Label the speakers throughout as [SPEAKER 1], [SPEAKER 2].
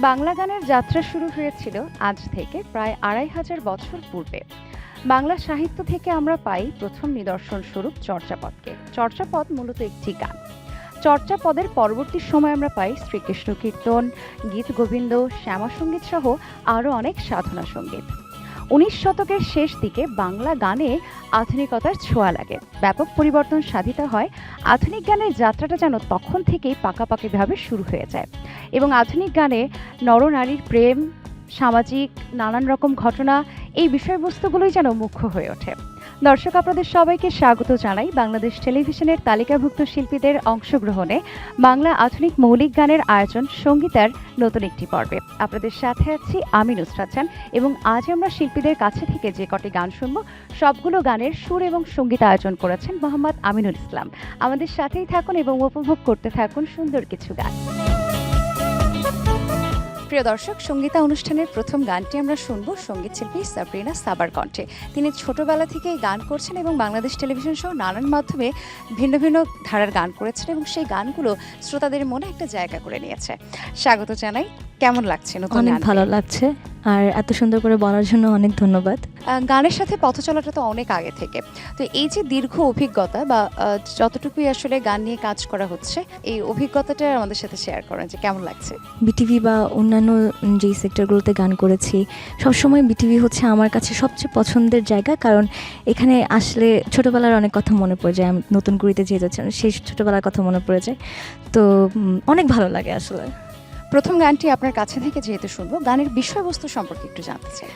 [SPEAKER 1] বাংলা গানের যাত্রা শুরু হয়েছিল আজ থেকে প্রায় ২৫০০ বছর পূর্বে। বাংলা সাহিত্য থেকে আমরা পাই প্রথম নিদর্শন স্বরূপ চর্যাপদকে। চর্যাপদ মূলত একটি গান। চর্যাপদের পরবর্তী সময় আমরা পাই শ্রীকৃষ্ণ কীর্তন, গীত গোবিন্দ, শ্যামাসঙ্গীত সহ আরও অনেক সাধনা সঙ্গীত। ১৯ শতকের শেষ দিকে বাংলা গানে আধুনিকতার ছোঁয়া লাগে, ব্যাপক পরিবর্তন সাধিত হয়। আধুনিক গানের যাত্রাটা যেন তখন থেকেই পাকাপাকিভাবে শুরু হয়ে যায় এবং আধুনিক গানে নরনারীর প্রেম, সামাজিক নানান রকম ঘটনা, এই বিষয়বস্তুগুলোই যেন মুখ্য হয়ে ওঠে। দর্শক, আপনাদের সবাইকে স্বাগত জানাই বাংলাদেশ টেলিভিশনের তালিকাভুক্ত শিল্পীদের অংশগ্রহণে বাংলা আধুনিক মৌলিক গানের আয়োজন সঙ্গীতার নতুন একটি পর্বে। আপনাদের সাথে আছি আমি নুসরাত জাহান এবং আজ আমরা শিল্পীদের কাছে থেকে যে কটি গান শুনবো সবগুলো গানের সুর এবং সঙ্গীত আয়োজন করেছেন মোহাম্মদ আমিনুল ইসলাম। আমাদের সাথেই থাকুন এবং উপভোগ করতে থাকুন সুন্দর কিছু গান। প্রিয় দর্শক, সঙ্গীতা অনুষ্ঠানের প্রথম গানটি আমরা শুনবো সঙ্গীত শিল্পী সাবরিনা সাবার কণ্ঠে। তিনি ছোটবেলা থেকেই গান করছেন এবং বাংলাদেশ টেলিভিশন সহ নানান মাধ্যমে ভিন্ন ভিন্ন ধারার গান করেছেন এবং সেই গানগুলো শ্রোতাদের মনে একটা জায়গা করে নিয়েছে। স্বাগত জানাই। কেমন লাগছে?
[SPEAKER 2] অনেক ভালো লাগছে, আর এত সুন্দর করে বলার জন্য অনেক ধন্যবাদ।
[SPEAKER 1] গানের সাথে পথ চলাটা তো অনেক আগে থেকে, তো এই যে দীর্ঘ অভিজ্ঞতা বা যতটুকুই আসলে গান নিয়ে কাজ করা হচ্ছে, এই অভিজ্ঞতাটা আমাদের সাথে শেয়ার করেন যে কেমন লাগছে।
[SPEAKER 2] বিটিভি বা অন্যান্য যেই সেক্টরগুলোতে গান করেছি, সবসময় বিটিভি হচ্ছে আমার কাছে সবচেয়ে পছন্দের জায়গা, কারণ এখানে আসলে ছোটোবেলার অনেক কথা মনে পড়ে যায়। আমি নতুন কুড়িতে যেয়ে যাচ্ছি, সেই ছোটোবেলার কথা মনে পড়ে যায়, তো অনেক ভালো লাগে আসলে।
[SPEAKER 1] প্রথম গানটি আপনার কাছে থেকে যেহেতু শুনবো, গানের বিষয়বস্তু সম্পর্কে একটু জানতে চাই।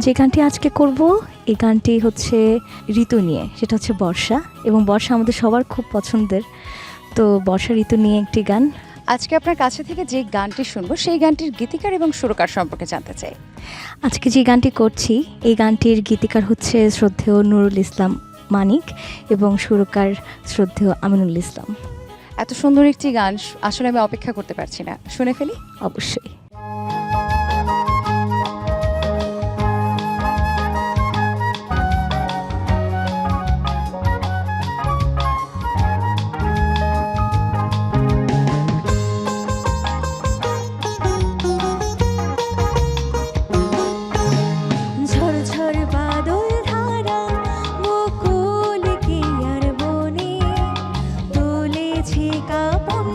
[SPEAKER 2] যে গানটি আজকে করব, এই গানটি হচ্ছে ঋতু নিয়ে। সেটা হচ্ছে বর্ষা, এবং বর্ষা আমাদের সবার খুব পছন্দের, তো বর্ষা ঋতু নিয়ে একটি গান।
[SPEAKER 1] আজকে আপনার কাছে থেকে যে গানটি শুনবো সেই গানটির গীতিকার এবং সুরকার সম্পর্কে জানতে চাই।
[SPEAKER 2] আজকে যে গানটি করছি, এই গানটির গীতিকার হচ্ছে শ্রদ্ধেয় নুরুল ইসলাম মানিক এবং সুরকার শ্রদ্ধেয় আমিনুল ইসলাম।
[SPEAKER 1] এত সুন্দর একটি গান আসলে আমি অপেক্ষা করতে পারছি না, শুনে ফেলি।
[SPEAKER 2] অবশ্যই।
[SPEAKER 3] ঝড় বাদল ধারা বকুল কি আর বনে তুলেছে কাপন।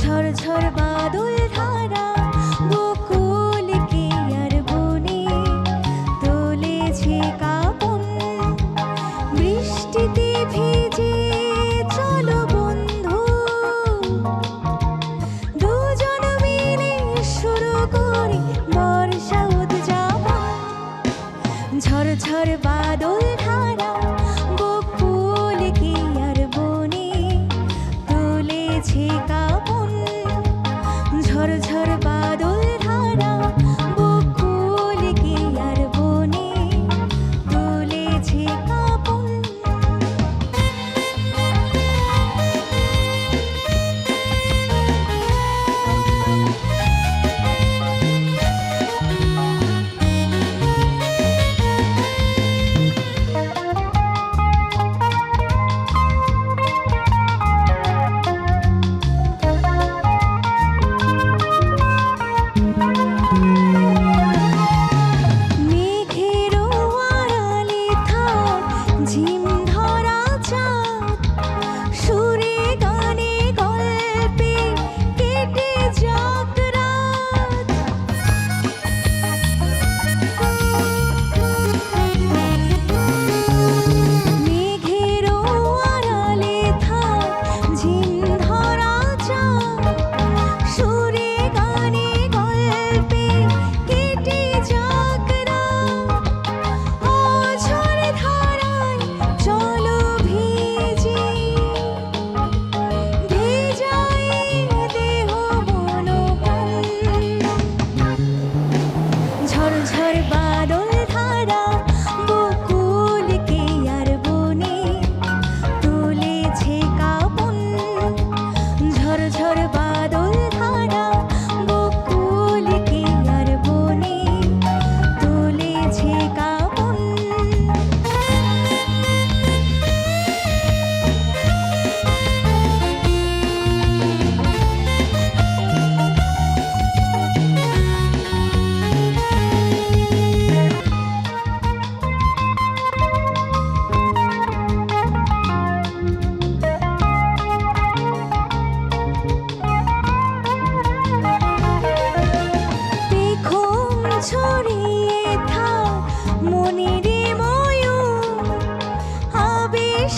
[SPEAKER 3] ঝড় ঝড় বাদল ধারা বকুল কি আর বনে তুলেছে কাপন।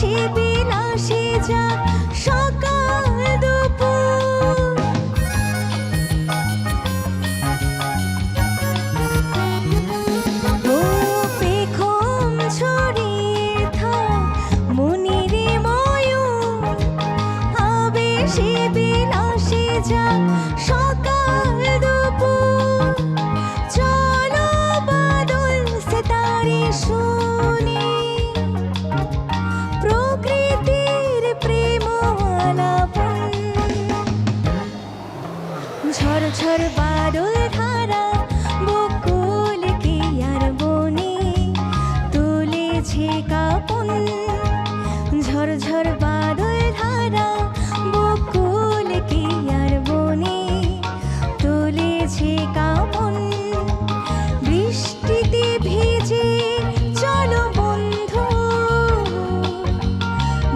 [SPEAKER 3] আবেশে বিলাসে যাক সকাল দুপুর ও পেখম ছড়িয়ে থাক মনিরে ময়ূর আবেশে বিলাসে যাক সকাল দুপুর চলো বাদল সিতারে শুনি প্রকৃতির প্রেম আলাপন ঝড় ঝড় বাদল ধারা বকুল কি আর বনে তুলেছে কাপন ঝড় ঝড় বাদল ধারা বকুল কি আর বনে তুলেছে কাপন বৃষ্টিতে ভিজে চলো বন্ধু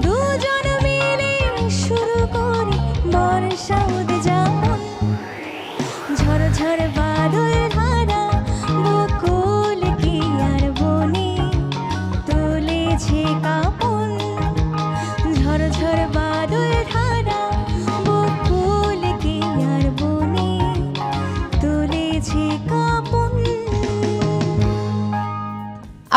[SPEAKER 3] দুজন মিলে শুরু করে বর্ষা উদযাপন ঝড় ঝড় বাদল ধারা বকুল কি আর বনে তুলেছে কাপন ঝড় ঝড় বাদল ধারা বকুল কি আর বনে তুলেছে কাপন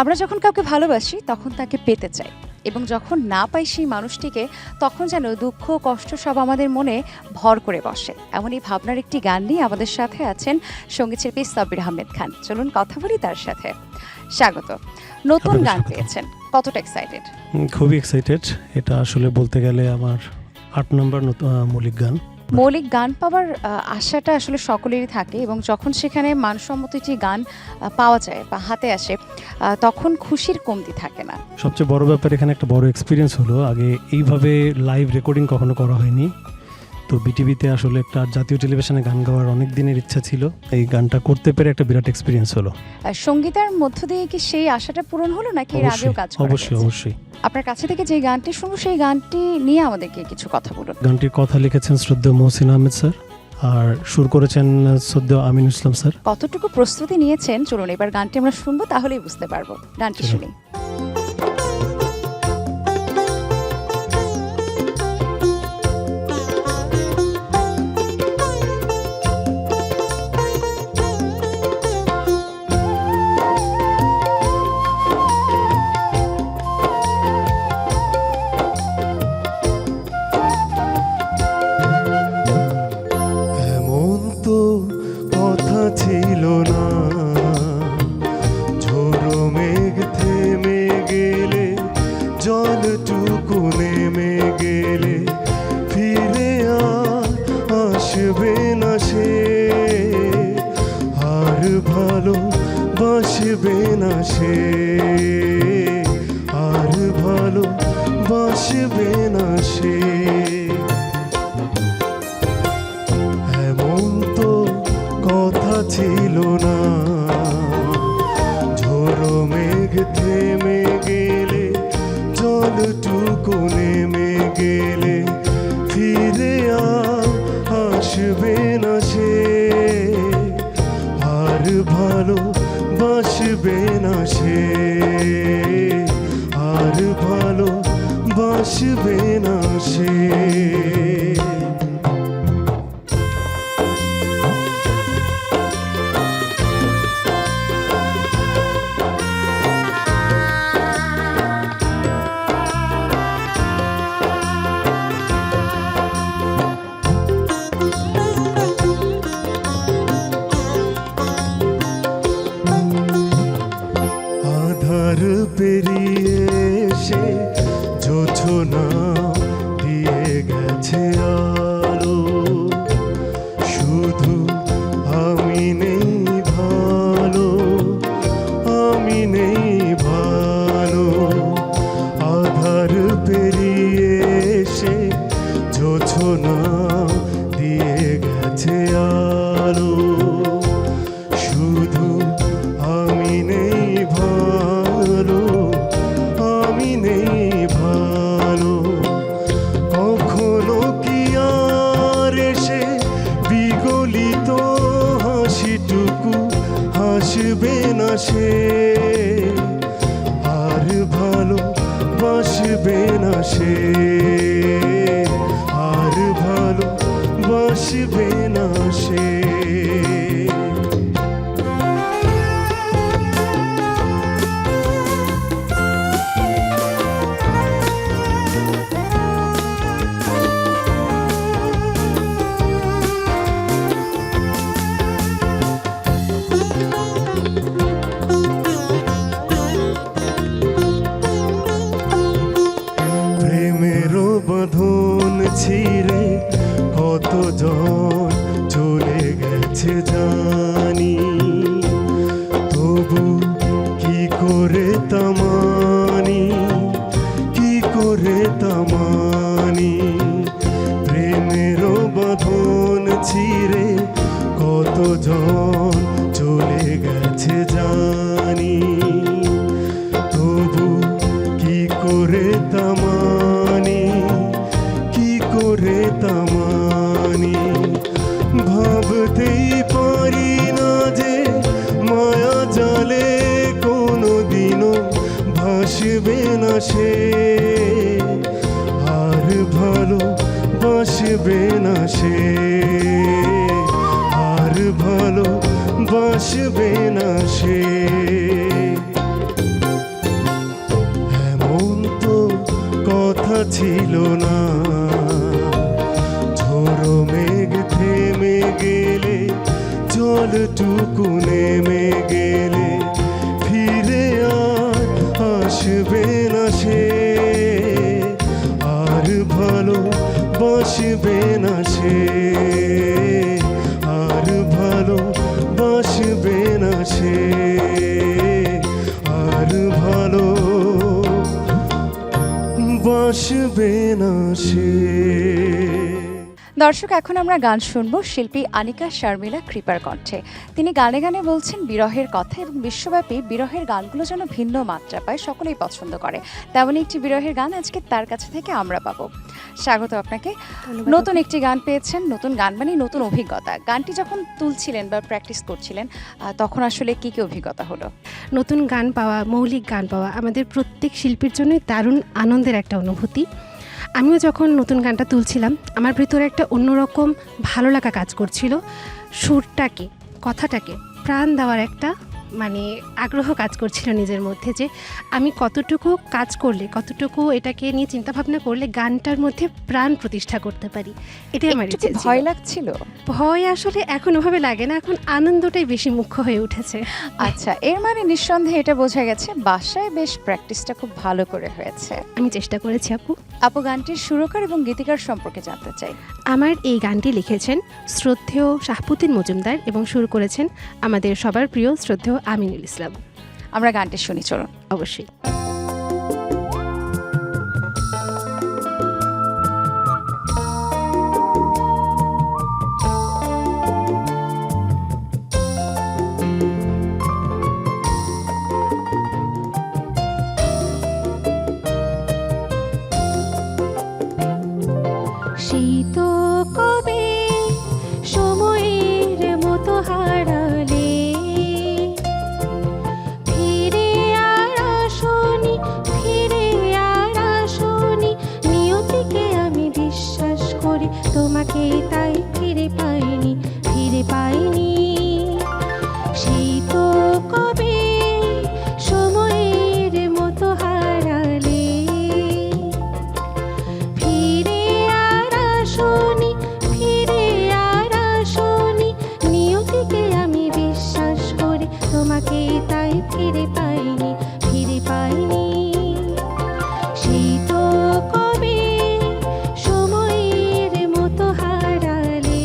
[SPEAKER 1] আমরা যখন কাউকে ভালোবাসি তখন তাকে পেতে চাই, এবং যখন না পাই সেই মানুষটিকে তখন যেন দুঃখ কষ্ট সব আমাদের মনে ভর করে বসে। এমনই ভাবনার একটি গান নিয়ে আমাদের সাথে আছেন সঙ্গীত শিল্পী সাব্বির আহমেদ খান। চলুন কথা বলি তার সাথে। স্বাগত। নতুন গান পেয়েছেন, কতটা এক্সাইটেড?
[SPEAKER 4] খুবই এক্সাইটেড। এটা আসলে বলতে গেলে আমার 8 নম্বর মৌলিক গান।
[SPEAKER 1] মৌলিক গান পাওয়ার আশাটা আসলে সকলেরই থাকে, এবং যখন সেখানে মানসম্মত একটি গান পাওয়া যায় বা হাতে আসে তখন খুশির কমতি থাকে না।
[SPEAKER 4] সবচেয়ে বড় ব্যাপার এখানে একটা বড় এক্সপিরিয়েন্স হলো, আগে এইভাবে লাইভ রেকর্ডিং কখনো করা হয়নি। তো বিটিভিতে আসলে একটা জাতীয় টেলিভিশনে গান গাওয়ার অনেক দিনের ইচ্ছা ছিল, এই গানটা করতে পেরে একটা বিরাট এক্সপিরিয়েন্স হলো।
[SPEAKER 1] সঙ্গীতার মধ্য দিয়ে কি সেই আশাটা পূরণ হলো নাকি এর আগেও কাজ করা
[SPEAKER 4] অবশ্যই
[SPEAKER 1] হয়েছে?
[SPEAKER 4] অবশ্যই।
[SPEAKER 1] আপনার কাছে থেকে যে গানটি শুনবো সেই গানটি নিয়ে আমাদেরকে কিছু কথা বলুন।
[SPEAKER 4] গানটির কথা লিখেছেন শ্রদ্ধেয় মহসিন আহমেদ স্যার, আর সুর করেছেন শ্রদ্ধেয় আমিনুল ইসলাম স্যার।
[SPEAKER 1] কতটুকু প্রস্তুতি নিয়েছেন চলুন এবার গানটি আমরা শুনবো, তাহলেই বুঝতে পারবো। গানটি
[SPEAKER 4] চলুন।
[SPEAKER 1] শুনি।
[SPEAKER 5] এমন তো কথা ছিল না, ঝোড়ো মেঘ থেমে গেলে জলটুকু নেমে গেলে ফিরে আর আসবে না সে, আর ভালো বাসবে না সে, আর ভালো বাসবে না সে। এমন তো কথা ছিল না, ঝোড়ো মেঘ থেমে গেলে জলটুকু নেমে গেলে ফিরে আর আসবে না সে, আর ভালো বাসবে না সে, আর ভালো বাসবে না সে। আধার পেরিয়ে এসে জোছনা দিয়ে গেছে আলো, শুধু আমি নেই ভালো, আমি নেই ভালো। আধার পেরিয়ে এসে জোছনা দিয়ে গেছে আলো, শুধু আমি নেই ভালো, আমি নেই ভালো। কখনো কি আর এসে বিগলিত হাসিটুকু হাসবে না সে, আর ভালো বাসবে বাসবে না সে, আর ভালো বাসবে না সে। প্রেমেরও বাঁধন ছিঁড়ে কতজন চলে গেছে জানি, তবু কি করে তামানি, কি করে তামানি। প্রেমেরও বাঁধন ছিঁড়ে কতজন চলে গেছে জানি, তবু কি করে তামানি, কি করে তামানি। ভাবতেই পারি না যে মায়া জালে কোনোদিনও ভাসবে না সে, আর ভালো বাসবে না সে, আর ভালো বাসবে না সে। এমন তো কথা ছিল না, ঝোড়ো মেঘ থেমে গেলে জলটুকু নেমে গেলে ফিরে আর আসবে না সে, আর ভালো বাসবে না সে, আর ভালো বাসবে না সে, আর ভালো বাসবে না সে।
[SPEAKER 1] দর্শক, এখন আমরা গান শুনবো শিল্পী আনিকা শারমিলা কৃপার কণ্ঠে। তিনি গানে গানে বলছেন বিরহের কথা এবং বিশ্বব্যাপী বিরহের গানগুলো যেন ভিন্ন মাত্রা পায়, সকলেই পছন্দ করে। তেমনই একটি বিরহের গান আজকে তার কাছে থেকে আমরা পাবো। স্বাগত আপনাকে। নতুন একটি গান পেয়েছেন, নতুন গান মানে নতুন অভিজ্ঞতা। গানটি যখন তুলছিলেন বা প্র্যাকটিস করছিলেন তখন আসলে কি কি অভিজ্ঞতা হলো?
[SPEAKER 6] নতুন গান পাওয়া, মৌলিক গান পাওয়া আমাদের প্রত্যেক শিল্পীর জন্যই দারুণ আনন্দের একটা অনুভূতি। আমিও যখন নতুন গানটা তুলছিলাম আমার ভিতরে একটা অন্যরকম ভালো লাগা কাজ করছিল। সুরটাকে, কথাটাকে প্রাণ দেওয়ার একটা আগ্রহ কাজ করছিল নিজের মধ্যে, যে আমি কতটুকু কাজ করলে, কতটুকু এটাকে নিয়ে চিন্তাভাবনা করলে গানটার মধ্যে প্রাণ প্রতিষ্ঠা করতে পারি। এটাই আমার ইচ্ছে ছিল।
[SPEAKER 1] ভয় লাগছিল?
[SPEAKER 6] ভয় আসলে এখন ওভাবে লাগে না, এখন আনন্দটাই বেশি মুখ্য হয়ে উঠেছে।
[SPEAKER 1] আচ্ছা, এর মানে নিঃসন্দেহে এটা বোঝা গেছে বাসায় বেশ প্র্যাকটিসটা খুব ভালো করে হয়েছে।
[SPEAKER 6] আমি চেষ্টা করেছি আপু।
[SPEAKER 1] আপু, গানটির সুরকার এবং গীতিকার সম্পর্কে জানতে চাই।
[SPEAKER 6] আমার এই গানটি লিখেছেন শ্রদ্ধেয় শাহপুদ্দিন মজুমদার এবং সুর করেছেন আমাদের সবার প্রিয় শ্রদ্ধেয় আমিনুল ইসলাম।
[SPEAKER 1] আমরা গানটি শুনি, চলুন।
[SPEAKER 6] অবশ্যই। সেই তো কবে সময়ের মতো হারালে, ফিরে আর আসনি, ফিরে আর আসনি। নিয়তিকে আমি বিশ্বাস করি, তোমাকে তাই ফিরে পাইনি, ফিরে পাইনি। সেই তো কবে সময়ের মতো হারালে, ফিরে আর আসনি, ফিরে আর আসনি। নিয়তিকে আমি বিশ্বাস করি, তোমাকে তাই ফিরে পাইনি, ফিরে পাইনি। সেই তো কবে সময়ের মতো হারালে।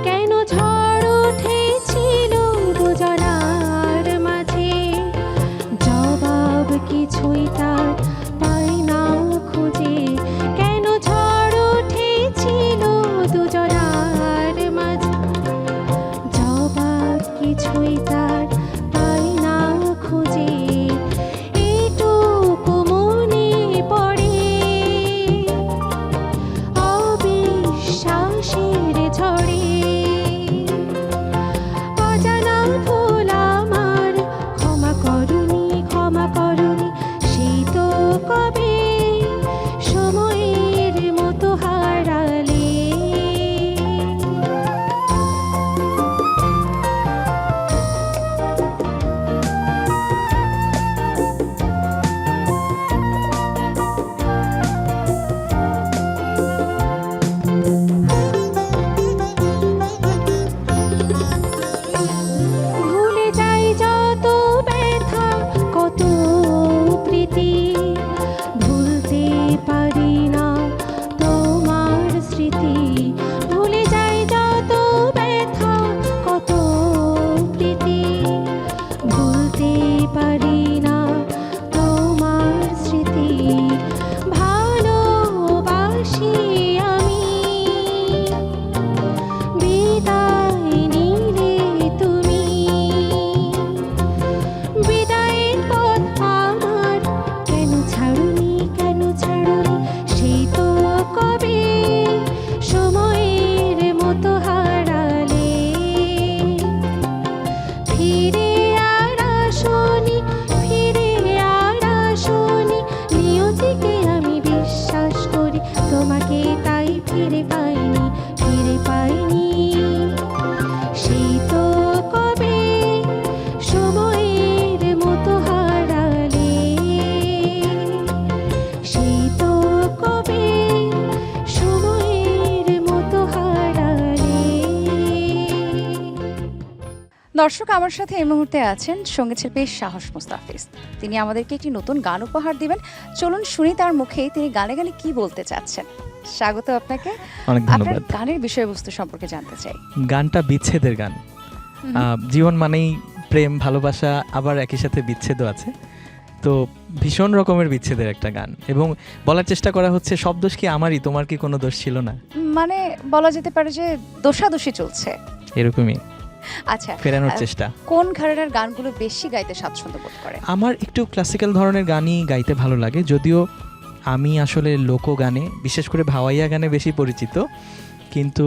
[SPEAKER 6] কেন ঝড় উঠেছিল দুজনার মাঝে, জবাব কিছুই তার পাই না খুঁজে। কেন ঝড় উঠেছিল দুজনার মাঝে, জবাব কিছুই তার পাই না খুঁজে।
[SPEAKER 1] দর্শক, আমার সাথে এই মুহূর্তে আছেন সঙ্গীত শিল্পী সাহস মুস্তাফিজ। তিনি আমাদেরকে একটি নতুন গান উপহার দিবেন। চলুন শুনি তার মুখেই তিনি গানে গানে কি বলতে চাচ্ছেন। স্বাগত আপনাকে।
[SPEAKER 7] অনেক
[SPEAKER 1] আপনার
[SPEAKER 7] ধন্যবাদ।
[SPEAKER 1] গানের বিষয়বস্তু সম্পর্কে জানতে চাই।
[SPEAKER 7] গানটা বিচ্ছেদের গান। জীবন মানেই প্রেম, ভালোবাসা, আবার একই সাথে বিচ্ছেদও আছে। তো ভীষণ রকমের বিচ্ছেদের একটা গান, এবং বলার চেষ্টা করা হচ্ছে সব দোষ কি আমারই, তোমার কি কোনো দোষ ছিল না,
[SPEAKER 1] মানে বলা যেতে পারে যে দোষাদোষি চলছে,
[SPEAKER 7] এরকমই
[SPEAKER 1] আচ্ছা।
[SPEAKER 7] ফেরানোর চেষ্টা।
[SPEAKER 1] কোন ঘরানার গানগুলো বেশি গাইতে স্বাচ্ছন্দ্য বোধ করে?
[SPEAKER 7] আমার একটু ক্লাসিক্যাল ধরনের গানই গাইতে ভালো লাগে, যদিও আমি আসলে লোকগানে, বিশেষ করে ভাওয়াইয়া গানে বেশি পরিচিত, কিন্তু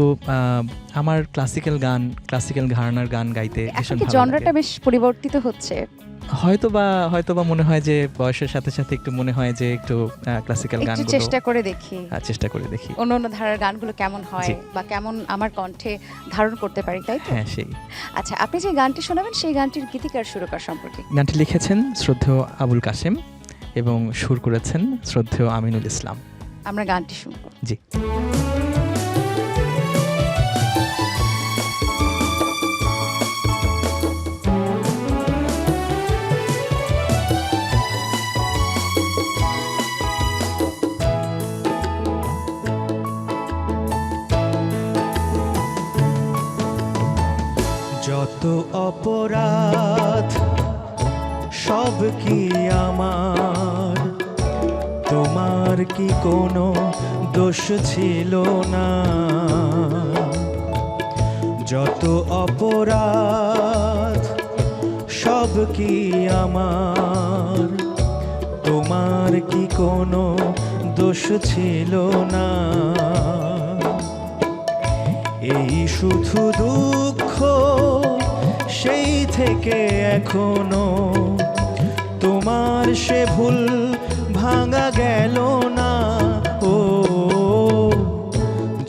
[SPEAKER 7] আমার ক্লাসিক্যাল ঘরানার গান গাইতে
[SPEAKER 1] এখন
[SPEAKER 7] ভীষণ
[SPEAKER 1] কি
[SPEAKER 7] ভালো
[SPEAKER 1] জনরাটা
[SPEAKER 7] লাগে।
[SPEAKER 1] বেশ পরিবর্তিত হচ্ছে?
[SPEAKER 7] হয়তোবা মনে হয় যে বয়সের সাথে সাথে একটু মনে হয় যে একটু ক্লাসিক্যাল
[SPEAKER 1] একটু
[SPEAKER 7] গানগুলো
[SPEAKER 1] চেষ্টা করে দেখি,
[SPEAKER 7] চেষ্টা করে দেখি।
[SPEAKER 1] অন্য অন্য ধারার গানগুলো কেমন হয়
[SPEAKER 7] জি।
[SPEAKER 1] বা কেমন আমার কণ্ঠে ধারণ করতে পারি, তাই তো?
[SPEAKER 7] হ্যাঁ, সেই
[SPEAKER 1] আচ্ছা, আপনি যে গানটি শোনাবেন সেই গানটির গীতিকার সুরকার সম্পর্কে?
[SPEAKER 7] গানটি লিখেছেন শ্রদ্ধেয় আবুল কাশেম এবং সুর করেছেন শ্রদ্ধেয় আমিনুল ইসলাম।
[SPEAKER 1] আমরা গানটি শুনবো।
[SPEAKER 7] জি।
[SPEAKER 5] যত অপরাধ সব কি আমার, তোমার কি কোনো দোষ ছিল না? যত অপরাধ সব কি আমার, তোমার কি কোনো দোষ ছিল না? এই শুধু দুঃখ সেই থেকে এখনো তোমার সে ভুল ভাঙা গেল না। ও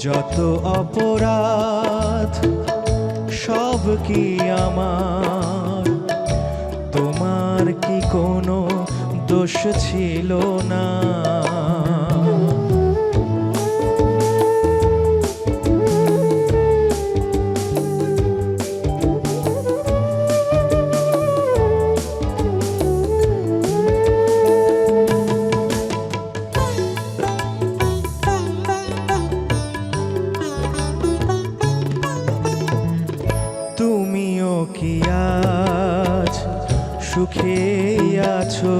[SPEAKER 5] যত অপরাধ সব কি আমার, তোমার কি কোনো দোষ ছিল না? তুমিও কি আজ সুখে আছো?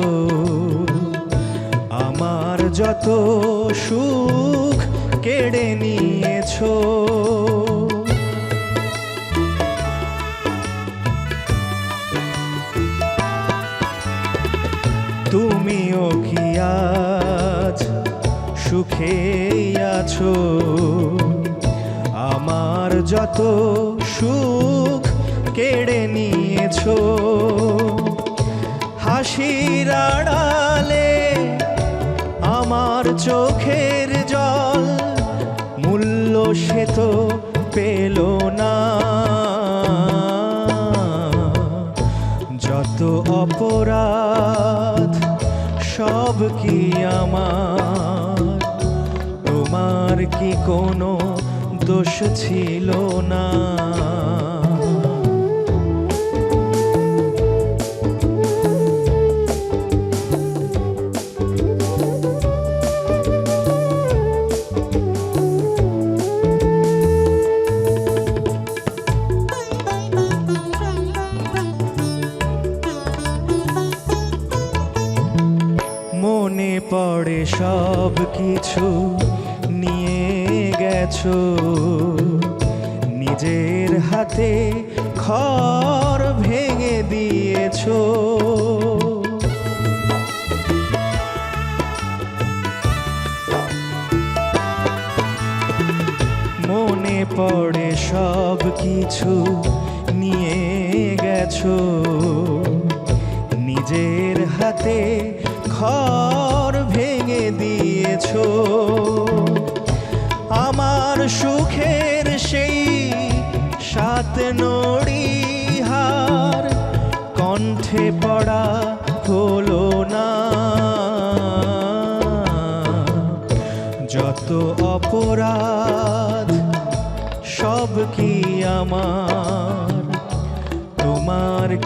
[SPEAKER 5] আমার যত সুখ কেড়ে নিয়েছো। তুমিও কি আজ সুখে আছো? আমার যত সুখ কেড়ে নিয়েছো। হাসির আড়ালে আমার চোখের জল মূল্য সে তো পেল না। যত অপরাধ সব কি আমার, তোমার কি কোনো দোষ ছিল না? মনে পড়ে সব কিছু নিয়ে গেছো, নিজের হাতে ঘর ভেঙে দিয়েছো। মনে পড়ে সব কিছু নিয়ে গেছো, নিজের হাতে ঘর ভেঙে দিয়েছো। আমার সুখের সেই সাত নড়িহার কণ্ঠে পড়া হলো না। যত অপরাধ সব কি আমার,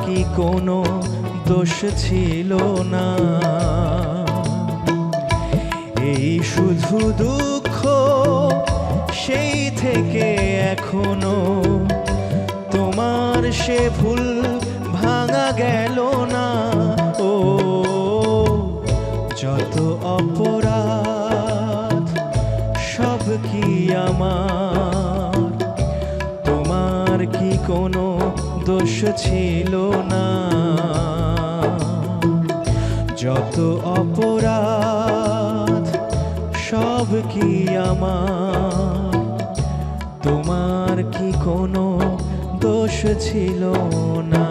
[SPEAKER 7] কি কোনো দোষ ছিল না, এই শুধু দুঃখ সেই থেকে এখনো তোমার সে ভুল ভাঙা গেল না। ও যত অপরাধ সব কি আমার, তোমার কি কোনো দোষ ছিল না, যত অপরাধ সব কি আমার, তোমার কি কোনো দোষ ছিল না।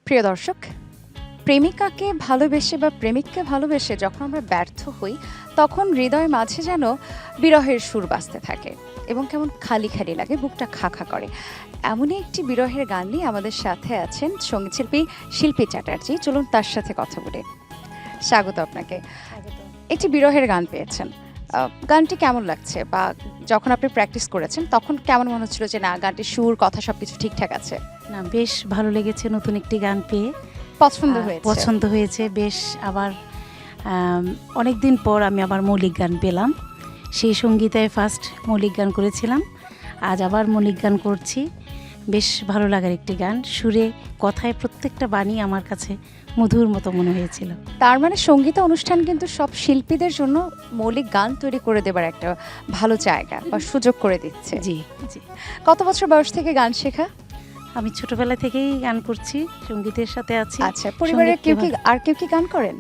[SPEAKER 1] প্রিয় দর্শক, প্রেমিকাকে ভালোবেসে বা প্রেমিককে ভালোবেসে যখন আমরা ব্যর্থ হই, তখন হৃদয়ের মাঝে যেন বিরহের সুর বাজতে থাকে এবং কেমন খালি খালি লাগে, বুকটা খা খা করে। এমনই একটি বিরহের গান নিয়ে আমাদের সাথে আছেন সঙ্গীতশিল্পী শিল্পী চ্যাটার্জি। চলুন তার সাথে কথা বলে। স্বাগত আপনাকে। একটি বিরহের গান পেয়েছেন, গানটি কেমন লাগছে, বা যখন আপনি প্র্যাকটিস করেছেন তখন কেমন মনে হচ্ছিল যে না গানটির সুর কথা সবকিছু ঠিকঠাক আছে?
[SPEAKER 8] না, বেশ ভালো লেগেছে নতুন একটি গান পেয়ে।
[SPEAKER 1] পছন্দ হয়েছে?
[SPEAKER 8] পছন্দ হয়েছে বেশ। আবার অনেক দিন পর আমি আবার মৌলিক গান পেলাম। সেই সঙ্গীতায় ফার্স্ট মৌলিক গান করেছিলাম, আজ আবার মৌলিক গান করছি। বেশ ভালো লাগার একটি গান, সুরে কথায় প্রত্যেকটা বাণী আমার কাছে মধুর মতো মনে হয়েছিল।
[SPEAKER 1] তার মানে সঙ্গীত অনুষ্ঠান কিন্তু সব শিল্পীদের জন্য মৌলিক গান তৈরি করে দেবার একটা ভালো জায়গা বা সুযোগ করে দিচ্ছে।
[SPEAKER 8] জি জি।
[SPEAKER 1] কত বছর বয়স থেকে গান শেখা?
[SPEAKER 8] আমি ছোটবেলা থেকেই গান করছি, সঙ্গীতের সাথে আছি।
[SPEAKER 1] আচ্ছা, পরিবারের কেউ কি গান করেন?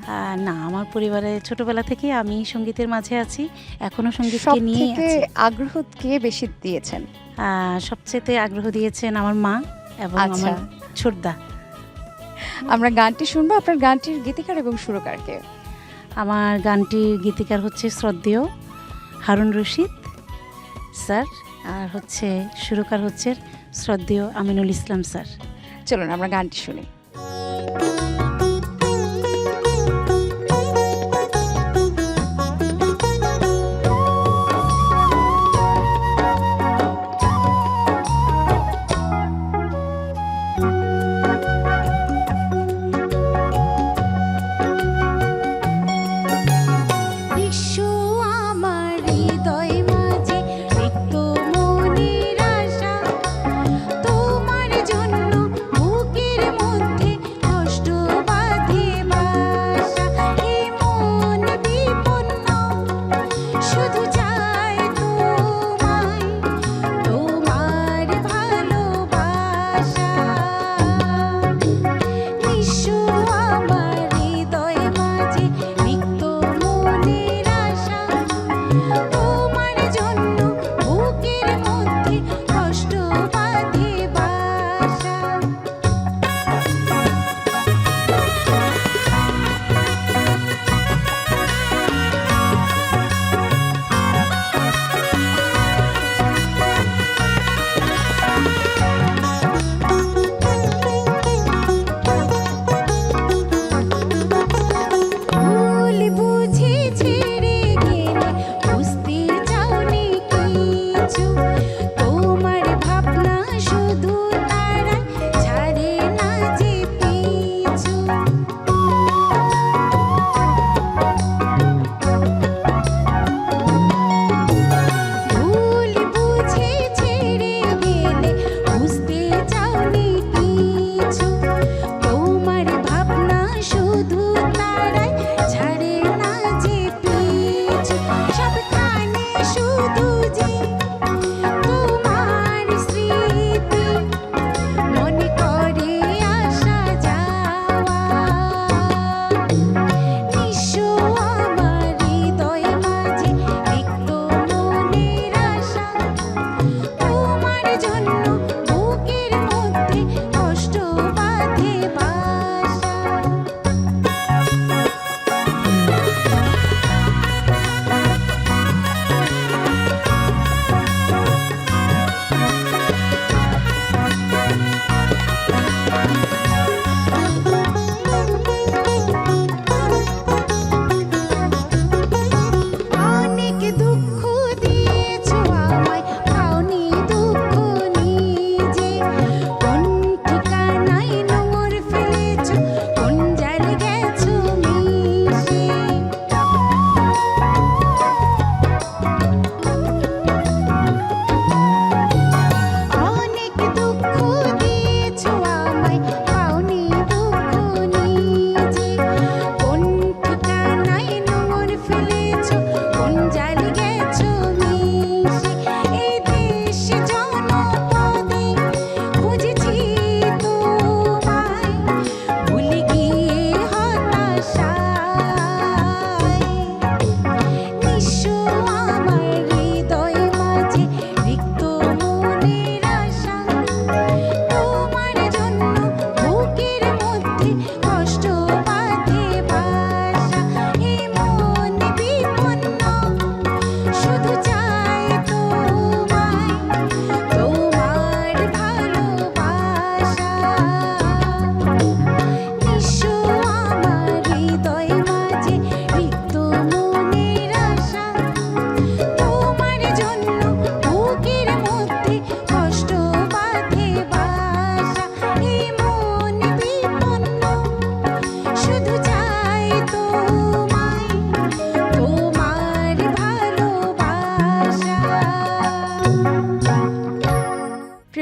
[SPEAKER 8] না, আমার পরিবারে ছোটবেলা থেকেই আমি সঙ্গীতের মাঝে আছি, এখনো
[SPEAKER 1] সব
[SPEAKER 8] সঙ্গীতকে নিয়ে
[SPEAKER 1] থেকে
[SPEAKER 8] আছি।
[SPEAKER 1] আগ্রহ কে বেশি দিয়েছেন?
[SPEAKER 8] সবচেয়ে আগ্রহ দিয়েছেন আমার মা এবং
[SPEAKER 1] আচ্ছা।
[SPEAKER 8] আমার ছোটদা।
[SPEAKER 1] আমরা গানটি শুনবো। আপনার গানটির গীতিকার এবং সুরকার কে?
[SPEAKER 8] আমার গানটির গীতিকার হচ্ছে শ্রদ্ধেয় হারুন রশিদ স্যার, আর হচ্ছে সুরকার হচ্ছে শ্রদ্ধেয় আমিনুল ইসলাম স্যার।
[SPEAKER 1] চলুন আমরা গানটি শুনি।
[SPEAKER 3] বিশ্ব আমার হৃদয় মাঝে রিক্ত মনের আশা, তোমার জন্য বুকের মধ্যে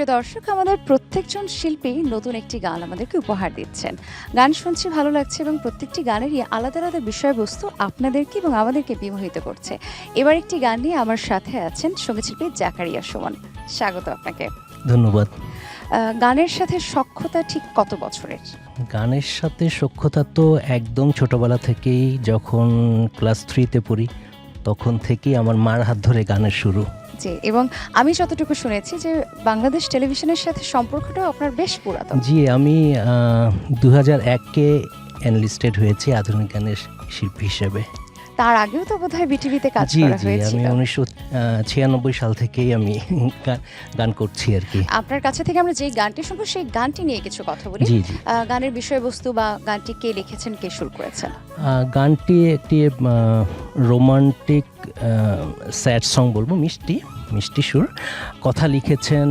[SPEAKER 1] প্রিয় দর্শক, আমাদের প্রত্যেকজন শিল্পী নতুন একটি গান আমাদেরকে উপহার দিচ্ছেন। গান শুনছি, ভালো লাগছে এবং প্রত্যেকটি গানেরই আলাদা আলাদা বিষয়বস্তু আপনাদেরকে এবং আমাদেরকে বিমোহিত করছে। এবার একটি গান নিয়ে আমার সাথে আছেন সঙ্গীতশিল্পী জাকারিয়া সুমন। স্বাগত আপনাকে।
[SPEAKER 9] ধন্যবাদ।
[SPEAKER 1] গানের সাথে সখ্যতা ঠিক কত বছরের?
[SPEAKER 9] গানের সাথে সখ্যতা তো একদম ছোটবেলা থেকেই, যখন ক্লাস 3-তে পড়ি তখন থেকেই আমার মার হাত ধরে গানের শুরু।
[SPEAKER 1] জি, এবং আমি যতটুকু শুনেছি যে বাংলাদেশ টেলিভিশনের সাথে সম্পর্কটাও আপনার বেশ পুরাতন।
[SPEAKER 9] জি, আমি 2001-কে এনলিস্টেড হয়েছি আধুনিক গানের শিল্পী হিসেবে।
[SPEAKER 1] তার আগেও তো বোধহয় বিটিভিতে কাজ
[SPEAKER 9] জি
[SPEAKER 1] করা
[SPEAKER 9] জি,
[SPEAKER 1] হয়েছিল।
[SPEAKER 9] আমি 1996 সাল থেকেই আমি গান করছি আর কি।
[SPEAKER 1] আপনার কাছে থেকে আমরা যেই গানটি শুনবো সেই গানটি নিয়ে কিছু কথা বলি।
[SPEAKER 9] জি জি।
[SPEAKER 1] গানের বিষয়বস্তু বা গানটি কে লিখেছেন, কে সুর করেছেন?
[SPEAKER 9] গানটি একটি রোমান্টিক স্যাড সং বলবো, মিষ্টি মিষ্টি সুর। কথা লিখেছেন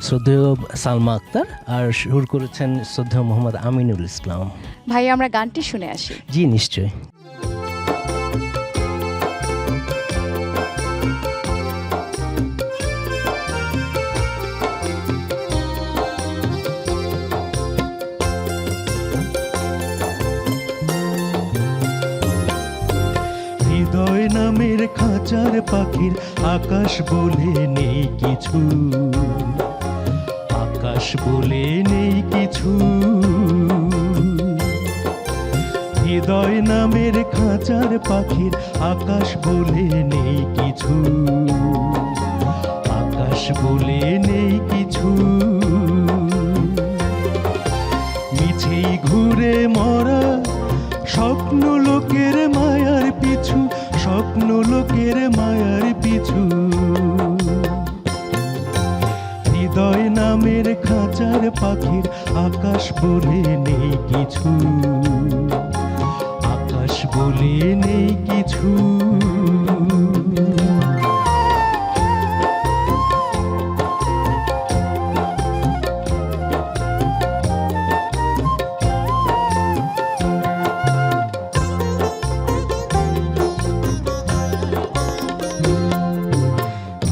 [SPEAKER 9] শ্রদ্ধেয় সালমা আক্তার আর সুর করেছেন শ্রদ্ধেয় মোহাম্মদ আমিনুল ইসলাম।
[SPEAKER 1] ভাই, আমরা গানটি শুনে আসি।
[SPEAKER 9] জি নিশ্চয়।
[SPEAKER 5] হৃদয় নামের খাঁচার পাখির আকাশ বলে নেই কিছু, আকাশ বলে নেই কিছু। হৃদয় নামের খাঁচার পাখির আকাশ বলে নেই কিছু, আকাশ বলে নেই কিছু। মিছেই ঘুরে মরা স্বপ্ন লোকের মায়ার পিছু, স্বপ্ন লোকের মায়ার পিছু। হৃদয় নামের খাঁচার পাখির আকাশ বলে নেই কিছু, আকাশ বলে নেই কিছু।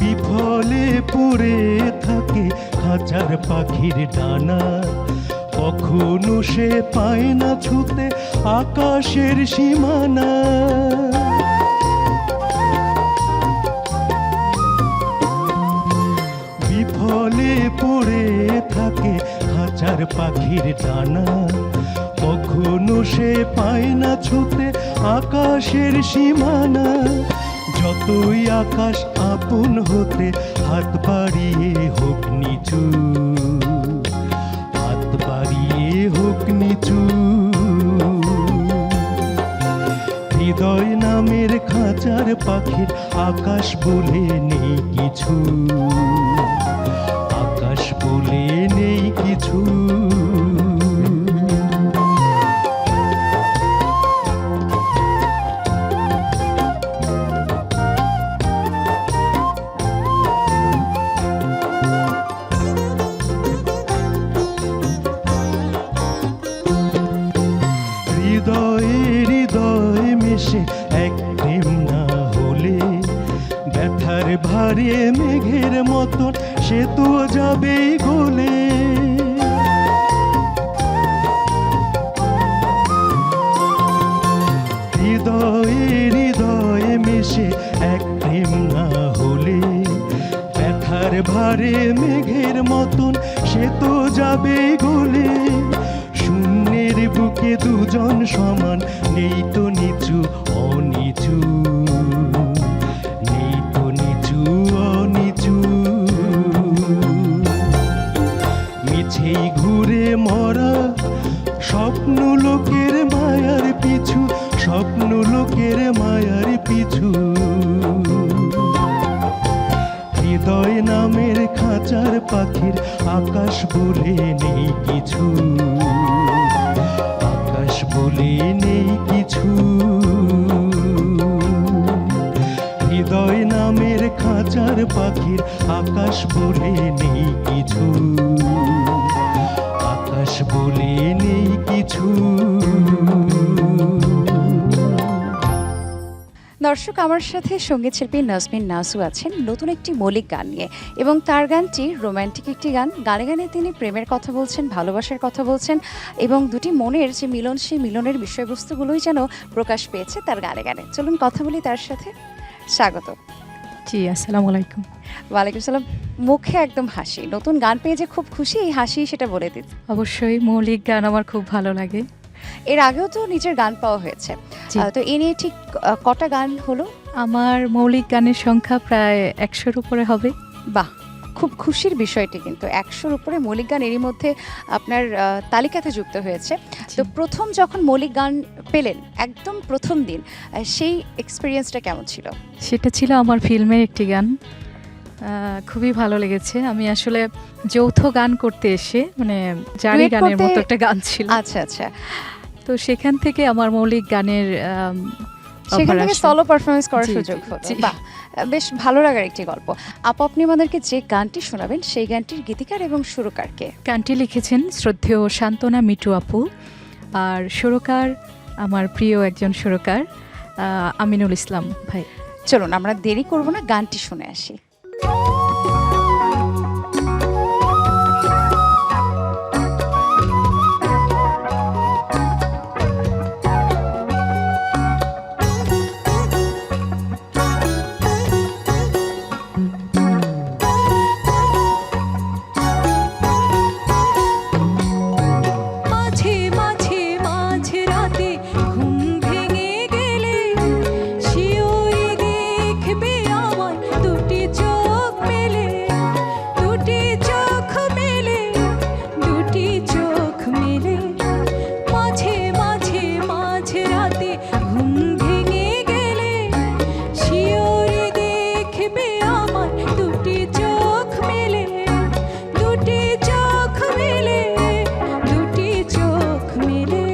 [SPEAKER 5] বিফলে পড়ে থাকে খাঁচার পাখির ডানা, কখনো সে পায় না ছুতে আকাশের সীমানা। বিফলে পড়ে থাকে খাঁচার পাখির ডানা, কখনো সে পায় না ছুতে আকাশের সীমানা। যতই আকাশ আপন হতে হাত বাড়িয়ে হোক নিচু, হাত বাড়িয়ে হোক নিচু। হৃদয় নামের খাঁচার পাখির আকাশ বলে নেই কিছু, আকাশ বলে নেই কিছু। হৃদয় মিশে এক প্রেম না হলে, ব্যথার ভারে মেঘের মতন সে তো যাবেই গলে। হৃদয় মিশে এক প্রেম না হলে, ব্যথার ভারে মেঘের মতন সে তো যাবেই গলে। শূন্যের বুকে দুজন সমান, নেই তো নিচু অনিচু, নেই তো নিচু অনিচু। মিছেই ঘুরে মরা স্বপ্ন লোকের মায়ার পিছু, স্বপ্ন লোকের মায়ার পিছু। হৃদয় নামের খাঁচার পাখির আকাশ বলে নেই কিছু, আকাশ বলে নেই কিছু। হৃদয় নামের খাঁচার পাখির আকাশ বলে নেই কিছু, আকাশ বলে নেই কিছু।
[SPEAKER 1] দর্শক, আমার সাথে সঙ্গীত শিল্পী নাজমিন নাসু আছেন নতুন একটি মৌলিক গান নিয়ে, এবং তার গানটি রোমান্টিক একটি গান। গানে গানে তিনি প্রেমের কথা বলছেন, ভালোবাসার কথা বলছেন, এবং দুটি মনের যে মিলন, সেই মিলনের বিষয়বস্তুগুলোই যেন প্রকাশ পেয়েছে তার গানে গানে। চলুন কথা বলি তার সাথে। স্বাগত।
[SPEAKER 2] জি, আসসালামু আলাইকুম।
[SPEAKER 1] ওয়ালাইকুম সালাম। মুখে একদম হাসি, নতুন গান পেয়ে যে খুব খুশি, এই হাসি সেটা বলে দিন।
[SPEAKER 2] অবশ্যই মৌলিক গান আমার খুব ভালো লাগে।
[SPEAKER 1] এর আগেও তো নিজের গান পাওয়া হয়েছে,
[SPEAKER 2] জি।
[SPEAKER 1] তো এ নিয়ে ঠিক কটা গান হলো?
[SPEAKER 2] আমার মৌলিক গানের সংখ্যা প্রায় 100-র উপরে হবে।
[SPEAKER 1] বাহ, খুব খুশির বিষয়টি কিন্তু 100-র উপরে মৌলিক গান এরই মধ্যে আপনার তালিকাতে যুক্ত হয়েছে। তো প্রথম যখন মৌলিক গান পেলেন, একদম প্রথম দিন, সেই এক্সপিরিয়েন্সটা কেমন ছিল?
[SPEAKER 2] সেটা ছিল আমার ফিল্মের একটি গান। খুবই ভালো লেগেছে। আমি আসলে যৌথ গান করতে এসে মানে জারি
[SPEAKER 1] Duet
[SPEAKER 2] গানের
[SPEAKER 1] করতে-
[SPEAKER 2] মতো একটা গান ছিল।
[SPEAKER 1] আচ্ছা আচ্ছা,
[SPEAKER 2] তো সেখান থেকে আমার মৌলিক গানের
[SPEAKER 1] সেখান
[SPEAKER 2] offer
[SPEAKER 1] থেকে
[SPEAKER 2] আসে।
[SPEAKER 1] সলো পারফরমেন্স করার
[SPEAKER 2] জি,
[SPEAKER 1] সুযোগ
[SPEAKER 2] জি,
[SPEAKER 1] হলো।
[SPEAKER 2] জি।
[SPEAKER 1] বাহ, বেশ ভালো লাগার একটি গল্প। আপু, আপনি আমাদেরকে যে গানটি শোনাবেন সেই গানটির গীতিকার এবং সুরকার কে?
[SPEAKER 2] গানটি লিখেছেন শ্রদ্ধেয় শান্তনা মিটু আপু, আর সুরকার আমার প্রিয় একজন সুরকার আমিনুল ইসলাম ভাই।
[SPEAKER 1] চলুন আমরা দেরি করব না, গানটি শুনে আসি।
[SPEAKER 3] মাঝে মাঝে মাঝরাতে ঘুম ভেঙে গেলে শিউরে দেখবে আমার দুটি চোখ মেলে, দুটি চোখ মেলে, দুটি চোখ মেলে। মাঝে মাঝে মাঝরাতে ঘুম ভেঙে গেলে শিউরে দেখবে আমার দুটি চোখ মেলে, দুটি চোখ মেলে, দুটি চোখ মেলে।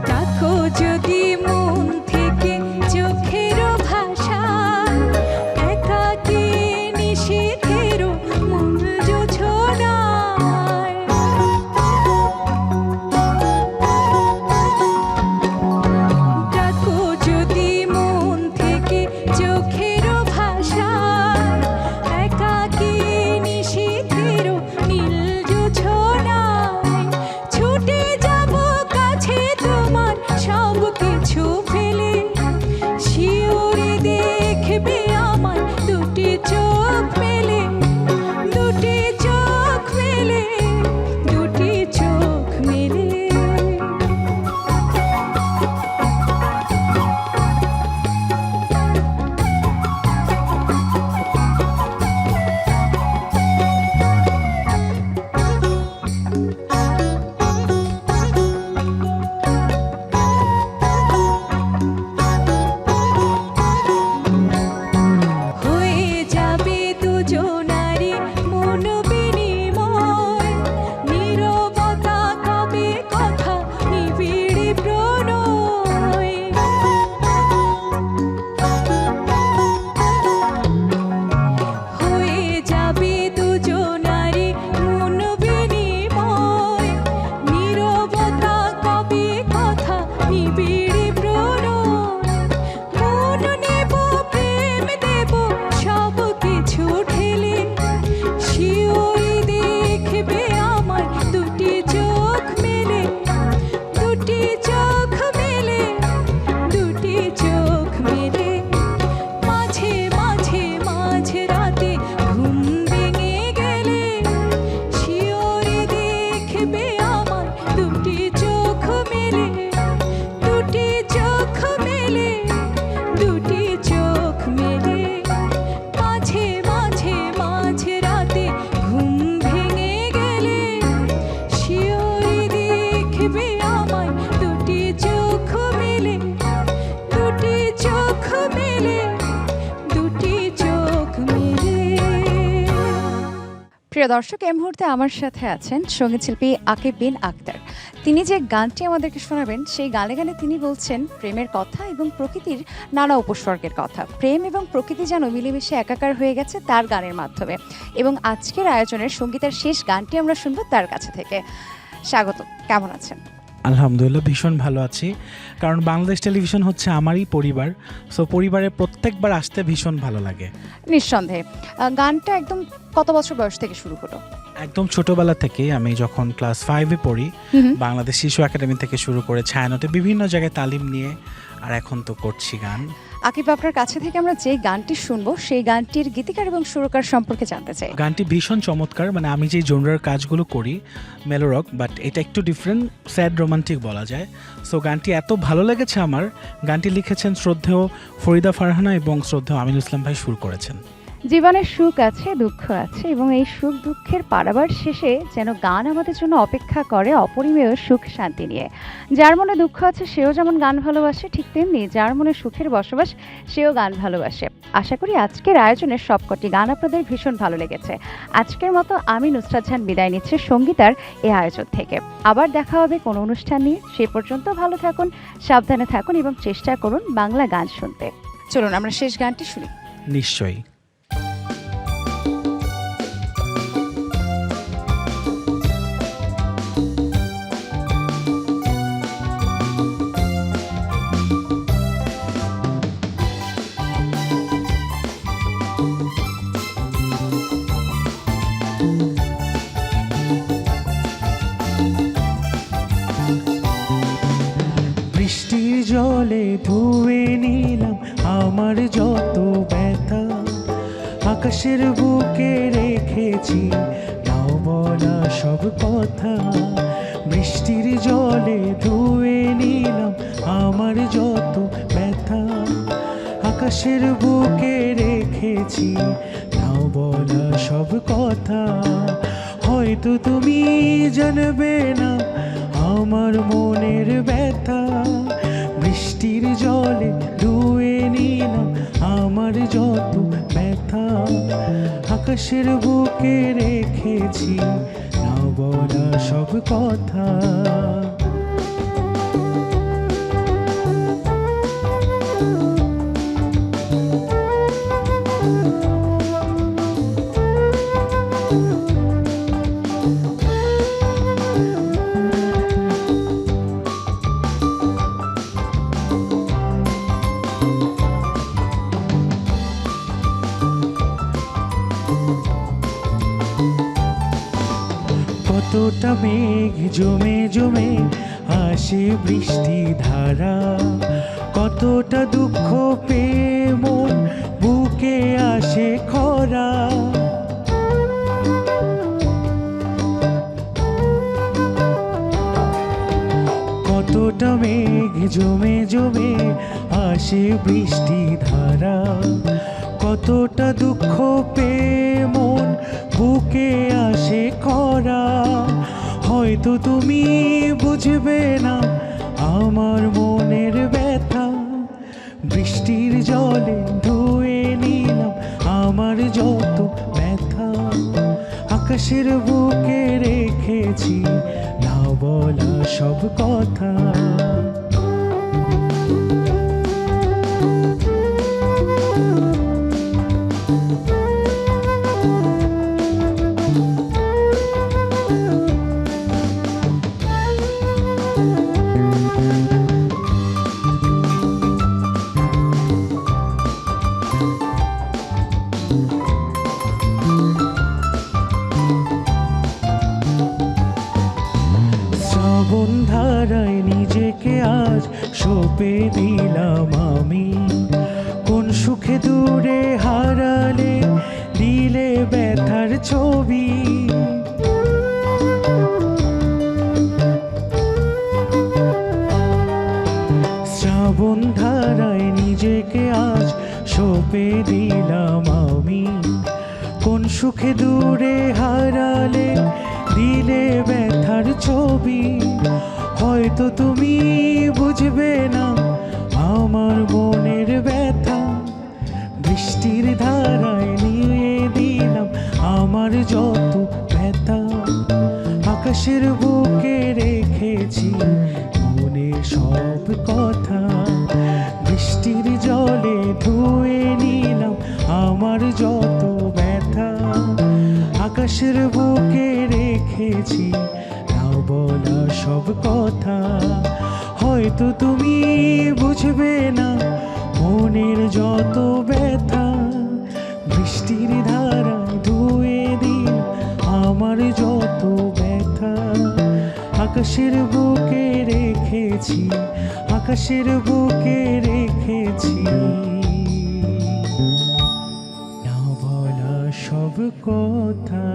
[SPEAKER 3] ডাকো যদি মন থেকে চোখের ভাষা, একাকী নিশীথের মন জোছনায়। ডাকো যদি মন থেকে চোখের ভাষা, একাকী নিশীথের নীল জোছনায়। ছুটে যাব কাছে তোমার সব কিছু ফেলে, শিউরে দেখবে আমার দুটি চোখ মেলে, দুটি চোখ মেলে, দুটি চোখ মেলে। হয়ে যাবে দুজনারই মন বিনিময়, নীরবতা কবে কথা নিবিড় প্রণয়। হয়ে যাবে দুজনারই মন বিনিময়, নীরবতা কবে কথা নিবিড় প্রণয়। মন নেব, প্রেম দেব, সব কিছু ঢেলে, শিউরে দেখবে আমার দুটি চোখ মেলে, দুটি চোখ মেলে, দুটি চোখ মেলে। মাঝে মাঝে মাঝরাতে ঘুম ভেঙে গেলে শিউরে দেখবে আমার দুটি চোখ মেলে, দুটি চোখ মেলে, দুটি চোখ মেলে। মাঝে মাঝে মাঝরাতে ঘুম ভেঙে গেলে শিউরে দেখবে আমার দুটি চোখ মেলে, দুটি চোখ মেলে, দুটি চোখ মেলে।
[SPEAKER 1] প্রিয় দর্শক, এই মুহূর্তে আমার সাথে আছেন সঙ্গীতশিল্পী আকিব বিন আক্তার। তিনি যে গানটি আমাদেরকে শোনাবেন, সেই গানে গানে তিনি বলছেন প্রেমের কথা এবং প্রকৃতির নানা উপসর্গের কথা। প্রেম এবং প্রকৃতি যেন মিলেমিশে একাকার হয়ে গেছে তার গানের মাধ্যমে। এবং আজকের আয়োজনের সঙ্গীতের শেষ গানটি আমরা শুনবো তার কাছে থেকে। স্বাগত, কেমন আছেন?
[SPEAKER 10] আলহামদুলিল্লাহ, ভীষণ ভালো আছি, কারণ বাংলাদেশ টেলিভিশন হচ্ছে আমারই পরিবার। সো পরিবারে প্রত্যেকবার আসতে ভীষণ ভালো লাগে।
[SPEAKER 1] নিঃসন্দেহে। গানটা একদম কত বছর বয়স থেকে শুরু হলো?
[SPEAKER 10] একদম ছোটবেলা থেকে, আমি যখন ক্লাস 5-এ পড়ি, বাংলাদেশ শিশু একাডেমি থেকে শুরু করে ছায়ানটে বিভিন্ন জায়গায় তালিম নিয়ে, আর এখন তো করছি গান।
[SPEAKER 1] আকিব, আপনার কাছে থেকে আমরা যে গানটি শুনবো সেই গানটির গীতিকার এবং সুরকার সম্পর্কে জানতে চাই।
[SPEAKER 10] গানটি ভীষণ চমৎকার, মানে আমি যে জনরার কাজগুলো করি মেলো রক, বাট এটা একটু ডিফারেন্ট, স্যাড রোমান্টিক বলা যায়। সো গানটি এত ভালো লেগেছে আমার। গানটি লিখেছেন শ্রদ্ধেয় ফরিদা ফারহানা এবং শ্রদ্ধেয় আমিনুল ইসলাম ভাই সুর করেছেন।
[SPEAKER 1] জীবনের সুখ আছে, দুঃখ আছে, এবং এই সুখ দুঃখের পারাবার শেষে যেন গান আমাদের জন্য অপেক্ষা করে অপরিমেয় সুখ শান্তি নিয়ে। যার মনে দুঃখ আছে সেও যেমন গান ভালোবাসে, ঠিক তেমনি যার মনে সুখের বসবাস সেও গান ভালোবাসে। আশা করি আজকের আয়োজনের সবকটি গান আপনাদের ভীষণ ভালো লেগেছে। আজকের মতো আমি নুসরাত জাহান বিদায় নিচ্ছি সঙ্গীতার এই আয়োজন থেকে। আবার দেখা হবে কোনো অনুষ্ঠান নিয়ে। সে পর্যন্ত ভালো থাকুন, সাবধানে থাকুন এবং চেষ্টা করুন বাংলা গান শুনতে। চলুন আমরা শেষ গানটি শুনি।
[SPEAKER 10] নিশ্চয়ই। বৃষ্টির জলে ধুয়ে নিলাম আমার যত ব্যথা, আকাশের বুকে রেখেছি নাও বলা সব কথা। বৃষ্টির জলে ধুয়ে নিলাম আমার যত ব্যথা, আকাশের বুকে রেখেছি নাও বলা সব কথা। হয়তো তুমি জানবে না আমার মনের ব্যথা, বৃষ্টির জলে ধুয়ে নিলাম আমার যত ব্যথা, আকাশের বুকে রেখেছি না বলা সব কথা। কতটা মেঘ জমে জমে আসে বৃষ্টি ধারা, কতটা দুঃখ পেয়ে মন বুকে আসে খরা। কতটা মেঘ জমে জমে আসে বৃষ্টি ধারা, কতটা দুঃখ পেয়ে মন বুকে আসে খরা। হয়তো তুমি বুঝবে না আমার মনের ব্যথা, বৃষ্টির জলে ধুয়ে নিলাম আমার যত ব্যথা, আকাশের বুকে রেখেছি না বলা সব কথা। শ্রাবণ ধারায় নিজেকে আজ সঁপে দিলাম আমি, কোন সুখে দূরে হারালে দিলে ব্যথার ছবি। শ্রাবণ ধারায় নিজেকে আজ সঁপে দিলাম আমি, কোন সুখে দূরে হারালে দিলে ব্যথার ছবি। হয়তো তুমি বুঝবে না আমার মনের ব্যথা, বৃষ্টির ধারায় নিয়ে দিলাম আমার যত
[SPEAKER 5] আকাশের বুকে রেখেছি মনে সব কথা, বৃষ্টির জলে ধুয়ে নিলাম আমার যত ব্যথা। আকাশের বুকে রেখেছি না বলা সব কথা, হয়তো তুমি বুঝবে না মনের যত ব্যথা। বৃষ্টির ধারায় ধুয়ে দিন আমার যত ব্যথা। আকাশের বুকে রেখেছি, আকাশের বুকে রেখেছি না বলা সব কথা।